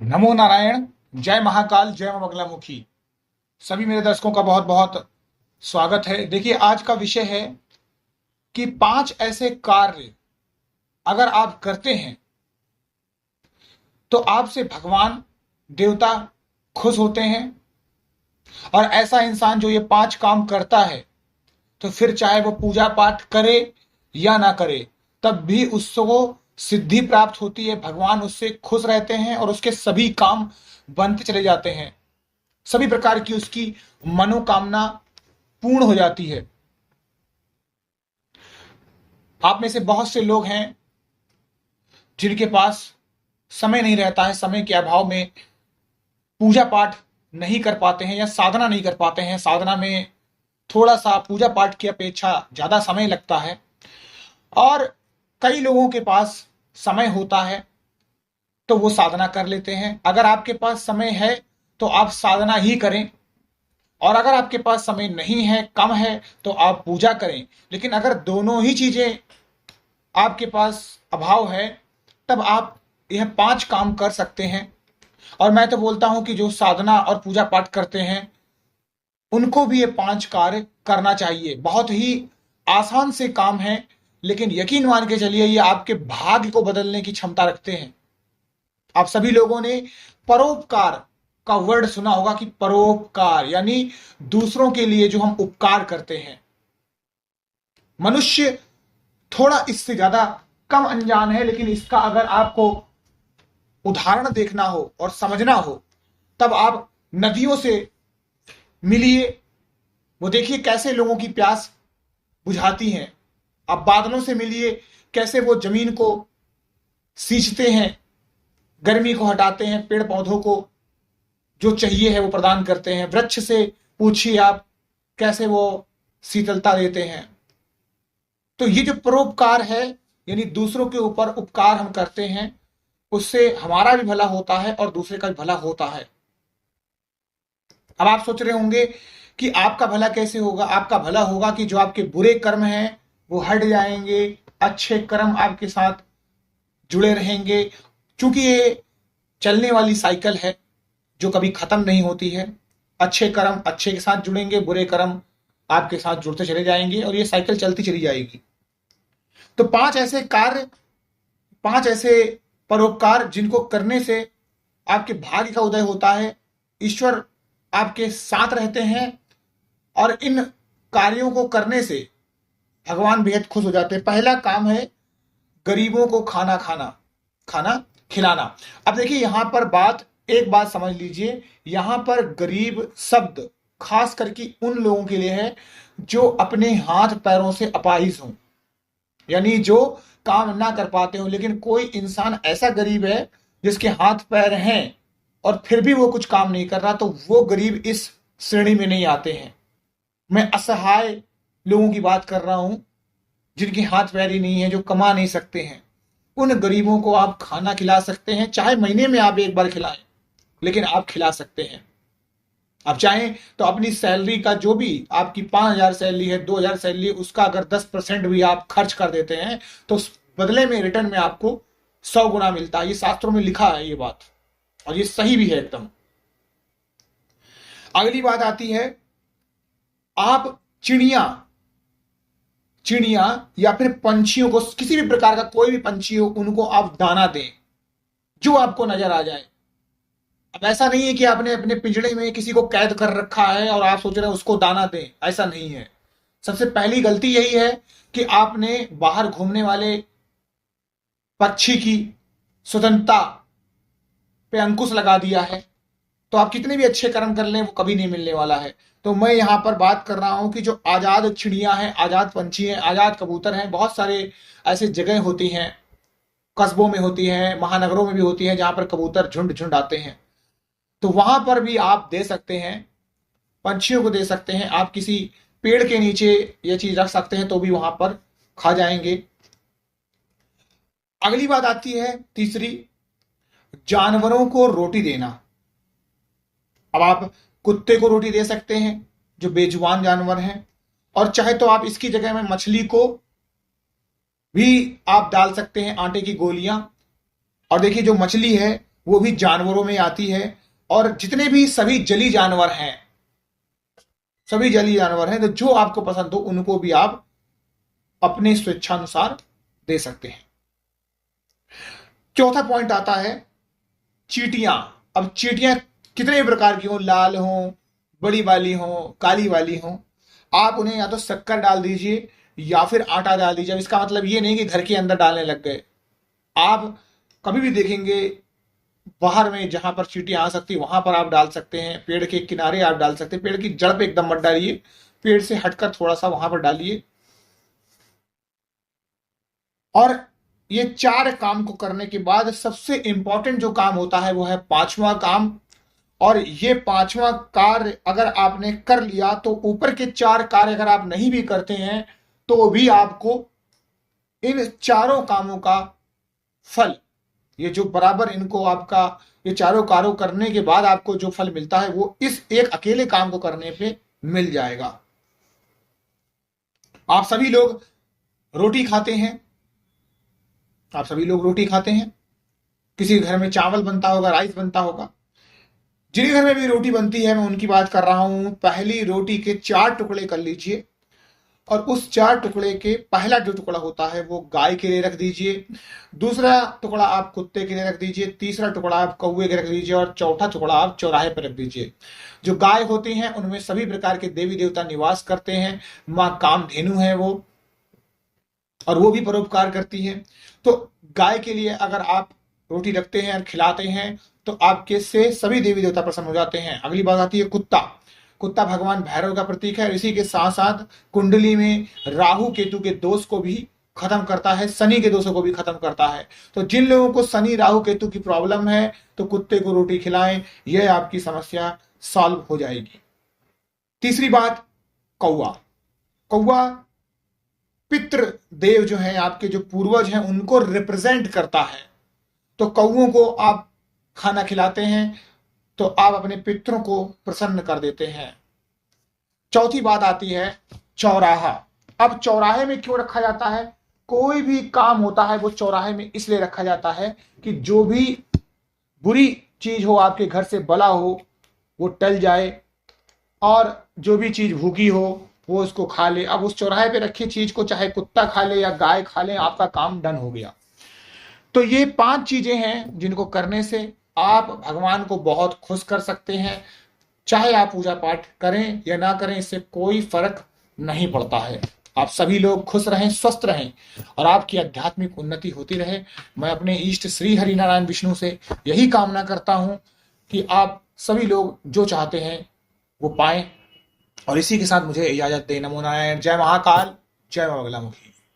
नमो नारायण। जय महाकाल, जय मां बगलामुखी। सभी मेरे दर्शकों का बहुत बहुत स्वागत है। देखिए, आज का विषय है कि 5 ऐसे कार्य अगर आप करते हैं तो आपसे भगवान, देवता खुश होते हैं। और ऐसा इंसान जो ये 5 काम करता है तो फिर चाहे वो पूजा पाठ करे या ना करे, तब भी उसको सिद्धि प्राप्त होती है। भगवान उससे खुश रहते हैं और उसके सभी काम बनते चले जाते हैं। सभी प्रकार की उसकी मनोकामना पूर्ण हो जाती है। आप में से बहुत से लोग हैं जिनके पास समय नहीं रहता है, समय के अभाव में पूजा पाठ नहीं कर पाते हैं या साधना नहीं कर पाते हैं। साधना में थोड़ा सा पूजा पाठ की अपेक्षा ज्यादा समय लगता है। और कई लोगों के पास समय होता है तो वो साधना कर लेते हैं। अगर आपके पास समय है तो आप साधना ही करें, और अगर आपके पास समय नहीं है, कम है, तो आप पूजा करें। लेकिन अगर दोनों ही चीजें आपके पास अभाव है, तब आप यह 5 काम कर सकते हैं। और मैं तो बोलता हूं कि जो साधना और पूजा पाठ करते हैं उनको भी ये 5 कार्य करना चाहिए। बहुत ही आसान से काम है, लेकिन यकीन मान के चलिए ये आपके भाग्य को बदलने की क्षमता रखते हैं। आप सभी लोगों ने परोपकार का वर्ड सुना होगा कि परोपकार यानी दूसरों के लिए जो हम उपकार करते हैं। मनुष्य थोड़ा इससे ज्यादा कम अनजान है, लेकिन इसका अगर आपको उदाहरण देखना हो और समझना हो, तब आप नदियों से मिलिए। वो देखिए कैसे लोगों की प्यास बुझाती हैं। आप बादलों से मिलिए, कैसे वो जमीन को सींचते हैं, गर्मी को हटाते हैं, पेड़ पौधों को जो चाहिए है वो प्रदान करते हैं। वृक्ष से पूछिए आप, कैसे वो शीतलता देते हैं। तो ये जो परोपकार है, यानी दूसरों के ऊपर उपकार हम करते हैं, उससे हमारा भी भला होता है और दूसरे का भी भला होता है। अब आप सोच रहे होंगे कि आपका भला कैसे होगा। आपका भला होगा कि जो आपके बुरे कर्म हैं वो हट जाएंगे, अच्छे कर्म आपके साथ जुड़े रहेंगे। क्योंकि ये चलने वाली साइकिल है जो कभी खत्म नहीं होती है। अच्छे कर्म अच्छे के साथ जुड़ेंगे, बुरे कर्म आपके साथ जुड़ते चले जाएंगे और ये साइकिल चलती चली जाएगी। तो 5 ऐसे कार्य, 5 ऐसे परोपकार जिनको करने से आपके भाग्य का उदय होता है, ईश्वर आपके साथ रहते हैं। और इन कार्यों को करने से भगवान बेहद खुश हो जाते हैं। पहला काम है गरीबों को खाना खाना, खाना खिलाना। अब देखिए यहां पर एक बात समझ लीजिए। यहां पर गरीब शब्द खास करके उन लोगों के लिए है जो अपने हाथ पैरों से अपाहिज हों, यानी जो काम ना कर पाते हो। लेकिन कोई इंसान ऐसा गरीब है जिसके हाथ पैर हैं और फिर भी वो कुछ काम नहीं कर रहा, तो वो गरीब इस श्रेणी में नहीं आते हैं। मैं असहाय लोगों की बात कर रहा हूं, जिनके हाथ पैर ही नहीं है, जो कमा नहीं सकते हैं। उन गरीबों को आप खाना खिला सकते हैं। चाहे महीने में आप एक बार खिलाएं, लेकिन आप खिला सकते हैं। आप चाहें तो अपनी सैलरी का, जो भी आपकी 5,000 सैलरी है, 2,000 सैलरी है, उसका अगर 10% भी आप खर्च कर देते हैं तो उस बदले में रिटर्न में आपको 100 गुना मिलता है। ये शास्त्रों में लिखा है ये बात, और ये सही भी है एकदम। अगली बात आती है, आप चिड़िया चिड़िया या फिर पंछियों को, किसी भी प्रकार का कोई भी पंछी हो, उनको आप दाना दें जो आपको नजर आ जाए। अब ऐसा नहीं है कि आपने अपने पिंजड़े में किसी को कैद कर रखा है और आप सोच रहे हैं उसको दाना दें, ऐसा नहीं है। सबसे पहली गलती यही है कि आपने बाहर घूमने वाले पक्षी की स्वतंत्रता पे अंकुश लगा दिया है। तो आप कितने भी अच्छे कर्म कर लें, वो कभी नहीं मिलने वाला है। तो मैं यहां पर बात कर रहा हूं कि जो आजाद चिड़िया हैं, आजाद पंछी हैं, आजाद कबूतर हैं, बहुत सारे ऐसे जगह होती हैं, कस्बों में होती हैं, महानगरों में भी होती हैं, जहां पर कबूतर झुंड झुंड आते हैं। तो वहां पर भी आप दे सकते हैं, पंछियों को दे सकते हैं। आप किसी पेड़ के नीचे ये चीज रख सकते हैं तो भी वहां पर खा जाएंगे। अगली बात आती है तीसरी, जानवरों को रोटी देना। अब आप कुत्ते को रोटी दे सकते हैं जो बेजुबान जानवर हैं, और चाहे तो आप इसकी जगह में मछली को भी आप डाल सकते हैं आटे की गोलियां। और देखिए जो मछली है वो भी जानवरों में आती है। और जितने भी सभी जलीय जानवर हैं, तो जो आपको पसंद हो उनको भी आप अपने स्वेच्छानुसार दे सकते हैं। चौथा पॉइंट आता है चींटियां। अब चींटियां कितने प्रकार की हो, लाल हो, बड़ी वाली हो, काली वाली हो, आप उन्हें या तो शक्कर डाल दीजिए या फिर आटा डाल दीजिए। अब इसका मतलब ये नहीं कि घर के अंदर डालने लग गए। आप कभी भी देखेंगे बाहर में जहां पर चींटियां आ सकती है वहां पर आप डाल सकते हैं, पेड़ के किनारे आप डाल सकते हैं। पेड़ की जड़ पे एकदम मत डालिए, पेड़ से हटकर थोड़ा सा वहां पर डालिए। और ये 4 काम को करने के बाद सबसे इंपॉर्टेंट जो काम होता है वो है 5वां काम। और ये 5वां कार्य अगर आपने कर लिया तो ऊपर के 4 कार्य अगर आप नहीं भी करते हैं तो भी आपको इन चारों कामों का फल, ये जो बराबर इनको आपका ये चारों कार्यों करने के बाद आपको जो फल मिलता है वो इस एक अकेले काम को करने पे मिल जाएगा। आप सभी लोग रोटी खाते हैं, किसी घर में चावल बनता होगा, राइस बनता होगा। जिनके घर में भी रोटी बनती है मैं उनकी बात कर रहा हूं। पहली रोटी के 4 टुकड़े कर लीजिए और उस 4 टुकड़े के पहला जो टुकड़ा होता है वो गाय के लिए रख दीजिए, दूसरा टुकड़ा आप कुत्ते के लिए रख दीजिए, तीसरा टुकड़ा आप कौवे के रख दीजिए और चौथा टुकड़ा आप चौराहे पर रख दीजिए। जो गाय होती हैं उनमें सभी प्रकार के देवी देवता निवास करते हैं। माँ कामधेनु है वो, और वो भी परोपकार करती है। तो गाय के लिए अगर आप रोटी रखते हैं और खिलाते हैं तो आपके से सभी देवी देवता प्रसन्न हो जाते हैं। अगली बात आती है कुत्ता। कुत्ता भगवान भैरव का प्रतीक है और इसी के साथ साथ कुंडली में राहु केतु के दोष को भी खत्म करता है, शनि के दोषों को भी खत्म करता है। तो जिन लोगों को शनि राहु केतु की प्रॉब्लम है तो कुत्ते को रोटी खिलाएं, यह आपकी समस्या सॉल्व हो जाएगी। तीसरी बात, कौवा। कौवा पितृ देव जो है, आपके जो पूर्वज हैं उनको रिप्रेजेंट करता है। तो कौवों को आप खाना खिलाते हैं तो आप अपने पितरों को प्रसन्न कर देते हैं। चौथी बात आती है चौराहा। अब चौराहे में क्यों रखा जाता है? कोई भी काम होता है वो चौराहे में इसलिए रखा जाता है कि जो भी बुरी चीज हो आपके घर से बला हो वो टल जाए और जो भी चीज भूखी हो वो उसको खा ले। अब उस चौराहे पे रखी चीज को चाहे कुत्ता खा ले या गाय खा ले, आपका काम डन हो गया। तो ये 5 चीजें हैं जिनको करने से आप भगवान को बहुत खुश कर सकते हैं। चाहे आप पूजा पाठ करें या ना करें, इससे कोई फर्क नहीं पड़ता है। आप सभी लोग खुश रहें, स्वस्थ रहें और आपकी आध्यात्मिक उन्नति होती रहे। मैं अपने इष्ट श्री हरि नारायण विष्णु से यही कामना करता हूं कि आप सभी लोग जो चाहते हैं वो पाएं। और इसी के साथ मुझे इजाजत दें। नमो नारायण। जय महाकाल, जय मां बगलामुखी।